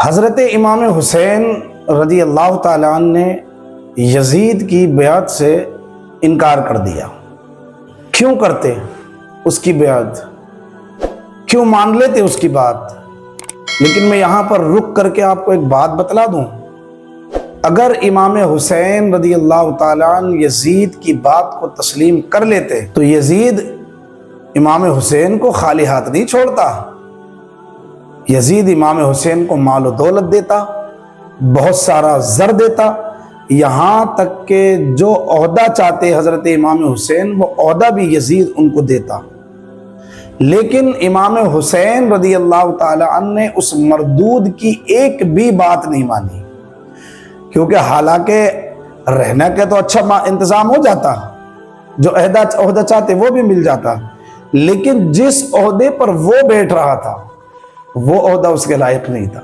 حضرت امام حسین رضی اللہ تعالیٰ عنہ نے یزید کی بیعت سے انکار کر دیا۔ کیوں کرتے اس کی بیعت؟ کیوں مان لیتے اس کی بات؟ لیکن میں یہاں پر رک کر کے آپ کو ایک بات بتلا دوں، اگر امام حسین رضی اللہ تعالیٰ عنہ یزید کی بات کو تسلیم کر لیتے تو یزید امام حسین کو خالی ہاتھ نہیں چھوڑتا۔ یزید امام حسین کو مال و دولت دیتا، بہت سارا زر دیتا، یہاں تک کہ جو عہدہ چاہتے حضرت امام حسین وہ عہدہ بھی یزید ان کو دیتا۔ لیکن امام حسین رضی اللہ تعالی عنہ نے اس مردود کی ایک بھی بات نہیں مانی، کیونکہ حالانکہ رہنے کا تو اچھا انتظام ہو جاتا، جو عہدہ چاہتے وہ بھی مل جاتا، لیکن جس عہدے پر وہ بیٹھ رہا تھا وہ عہدہ اس کے لائق نہیں تھا۔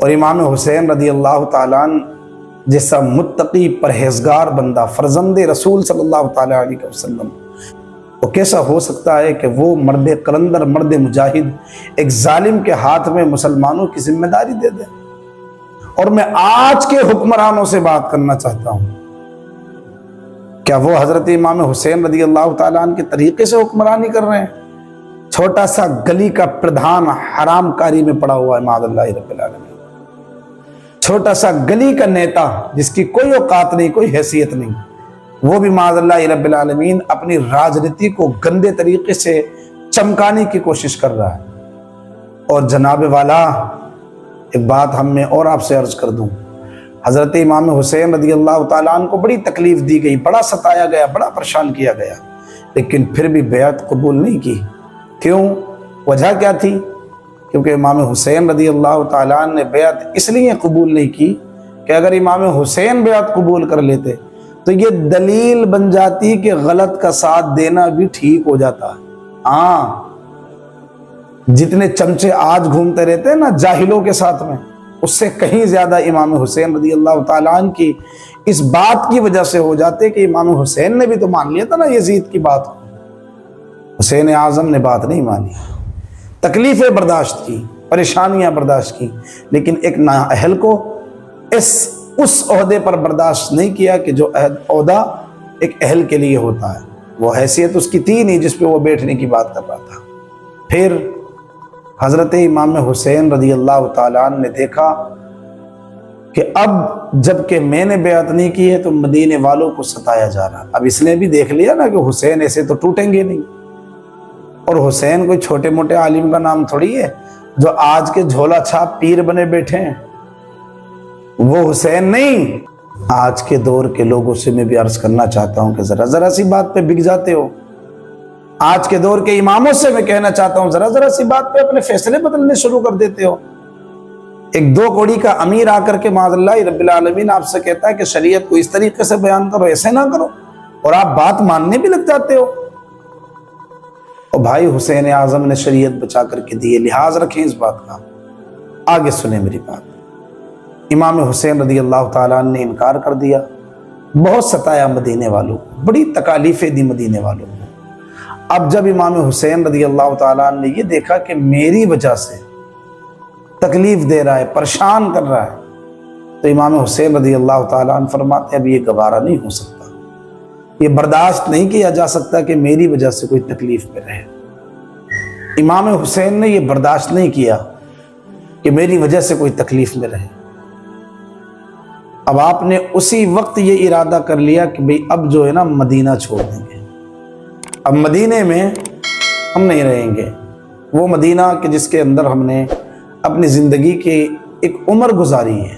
اور امام حسین رضی اللہ تعالیٰ عنہ جیسا متقی پرہیزگار بندہ، فرزند رسول صلی اللہ تعالیٰ علیہ وسلم، وہ کیسا ہو سکتا ہے کہ وہ مرد قلندر، مرد مجاہد ایک ظالم کے ہاتھ میں مسلمانوں کی ذمہ داری دے دے؟ اور میں آج کے حکمرانوں سے بات کرنا چاہتا ہوں، کیا وہ حضرت امام حسین رضی اللہ تعالیٰ عنہ کے طریقے سے حکمرانی کر رہے ہیں؟ چھوٹا سا گلی کا پردھان حرام کاری میں پڑا ہوا ہے معاذ اللہ رب العالمین، چھوٹا سا گلی کا نیتا جس کی کوئی اوقات نہیں، کوئی حیثیت نہیں، وہ بھی معاذ اللہ رب العالمین اپنی راجنیتی کو گندے طریقے سے چمکانے کی کوشش کر رہا ہے۔ اور جناب والا ایک بات ہم میں اور آپ سے عرض کر دوں، حضرت امام حسین رضی اللہ تعالیٰ عنہ کو بڑی تکلیف دی گئی، بڑا ستایا گیا، بڑا پریشان کیا گیا، لیکن پھر بھی بیعت قبول نہیں کی۔ کیوں؟ وجہ کیا تھی؟ کیونکہ امام حسین رضی اللہ تعالیٰ عنہ نے بیعت اس لیے قبول نہیں کی کہ اگر امام حسین بیعت قبول کر لیتے تو یہ دلیل بن جاتی کہ غلط کا ساتھ دینا بھی ٹھیک ہو جاتا۔ ہاں، جتنے چمچے آج گھومتے رہتے ہیں نا جاہلوں کے ساتھ میں، اس سے کہیں زیادہ امام حسین رضی اللہ تعالیٰ عنہ کی اس بات کی وجہ سے ہو جاتے کہ امام حسین نے بھی تو مان لیا تھا نا یزید کی بات کو، حسین اعظم نے بات نہیں مانی، تکلیفیں برداشت کی، پریشانیاں برداشت کی، لیکن ایک نااہل کو اس عہدے پر برداشت نہیں کیا کہ جو عہدہ ایک اہل کے لیے ہوتا ہے، وہ حیثیت اس کی تھی نہیں جس پہ وہ بیٹھنے کی بات کر رہا تھا۔ پھر حضرت امام حسین رضی اللہ تعالیٰ عنہ نے دیکھا کہ اب جب کہ میں نے بیعت نہیں کی ہے تو مدینے والوں کو ستایا جا رہا۔ اب اس نے بھی دیکھ لیا نا کہ حسین ایسے تو ٹوٹیں گے نہیں، اور حسین کوئی چھوٹے موٹے عالم کا نام تھوڑی ہے جو آج کے جھولا چھاپ پیر بنے بیٹھے ہیں، وہ حسین نہیں۔ آج کے دور کے لوگوں سے میں بھی عرض کرنا چاہتا ہوں کہ ذرا سی بات پہ بک جاتے ہو۔ آج کے دور کے اماموں سے میں کہنا چاہتا ہوں ذرا سی بات پہ اپنے فیصلے بدلنے شروع کر دیتے ہو۔ ایک دو کوڑی کا امیر آ کر کے معاذ اللہ رب العالمین آپ سے کہتا ہے کہ شریعت کو اس طریقے سے بیان کرو، ایسے نہ کرو، اور آپ بات ماننے بھی لگ جاتے ہو۔ اور بھائی حسین اعظم نے شریعت بچا کر کے دی ہے، لحاظ رکھیں اس بات کا۔ آگے سنیں میری بات۔ امام حسین رضی اللہ تعالیٰ عنہ نے انکار کر دیا، بہت ستایا مدینے والوں کو، بڑی تکالیفیں دی مدینے والوں کو۔ اب جب امام حسین رضی اللہ تعالیٰ عنہ نے یہ دیکھا کہ میری وجہ سے تکلیف دے رہا ہے، پریشان کر رہا ہے، تو امام حسین رضی اللہ تعالیٰ عنہ فرماتے ہیں اب یہ گوارا نہیں ہو سکتا، یہ برداشت نہیں کیا جا سکتا کہ میری وجہ سے کوئی تکلیف میں رہے۔ امام حسین نے یہ برداشت نہیں کیا کہ میری وجہ سے کوئی تکلیف میں رہے۔ اب آپ نے اسی وقت یہ ارادہ کر لیا کہ بھئی اب جو ہے نا مدینہ چھوڑ دیں گے، اب مدینے میں ہم نہیں رہیں گے، وہ مدینہ کہ جس کے اندر ہم نے اپنی زندگی کی ایک عمر گزاری ہے،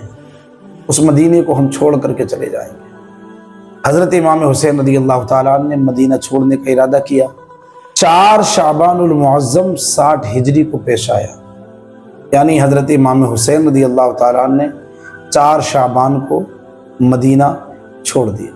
اس مدینے کو ہم چھوڑ کر کے چلے جائیں گے۔ حضرت امام حسین رضی اللہ تعالیٰ عنہ نے مدینہ چھوڑنے کا ارادہ کیا۔ 4 شعبان المعظم 60 ہجری کو پیش آیا، یعنی حضرت امام حسین رضی اللہ تعالیٰ عنہ نے 4 شعبان کو مدینہ چھوڑ دیا۔